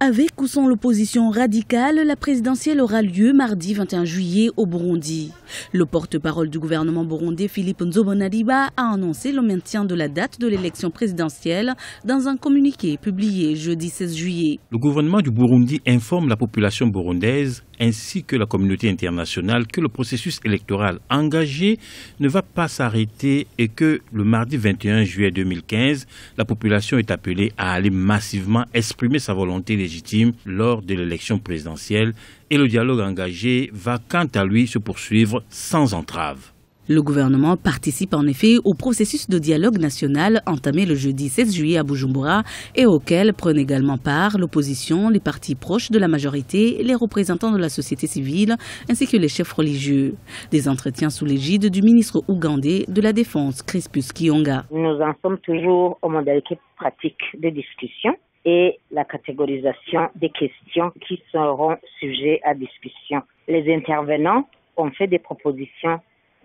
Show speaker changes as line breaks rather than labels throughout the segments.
Avec ou sans l'opposition radicale, la présidentielle aura lieu mardi 21 juillet au Burundi. Le porte-parole du gouvernement burundais, Philippe Nzobonariba, a annoncé le maintien de la date de l'élection présidentielle dans un communiqué publié jeudi 16 juillet.
Le gouvernement du Burundi informe la population burundaise ainsi que la communauté internationale que le processus électoral engagé ne va pas s'arrêter et que le mardi 21 juillet 2015, la population est appelée à aller massivement exprimer sa volonté légitime lors de l'élection présidentielle et le dialogue engagé va quant à lui se poursuivre sans entrave.
Le gouvernement participe en effet au processus de dialogue national entamé le jeudi 16 juillet à Bujumbura et auquel prennent également part l'opposition, les partis proches de la majorité, les représentants de la société civile ainsi que les chefs religieux. Des entretiens sous l'égide du ministre ougandais de la Défense, Crispus Kionga.
Nous en sommes toujours aux modalités pratiques de discussion et la catégorisation des questions qui seront sujets à discussion. Les intervenants ont fait des propositions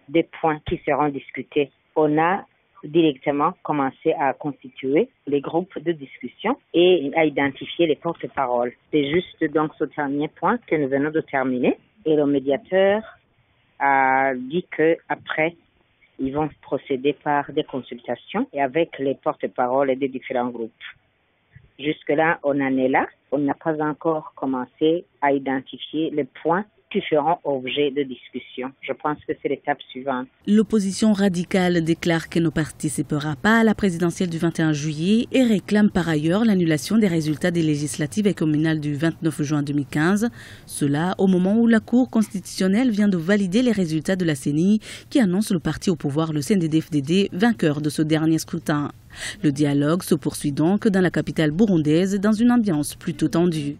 des points qui seront discutés. On a directement commencé à constituer les groupes de discussion et à identifier les porte-paroles. C'est juste donc ce dernier point que nous venons de terminer et le médiateur a dit qu'après, ils vont procéder par des consultations et avec les porte-paroles des différents groupes. Jusque-là, on en est là. On n'a pas encore commencé à identifier les points qui feront objet de discussion. Je pense que c'est l'étape suivante.
L'opposition radicale déclare qu'elle ne participera pas à la présidentielle du 21 juillet et réclame par ailleurs l'annulation des résultats des législatives et communales du 29 juin 2015. Cela au moment où la Cour constitutionnelle vient de valider les résultats de la CENI qui annonce le parti au pouvoir, le CNDD-FDD, vainqueur de ce dernier scrutin. Le dialogue se poursuit donc dans la capitale burundaise dans une ambiance plutôt tendue.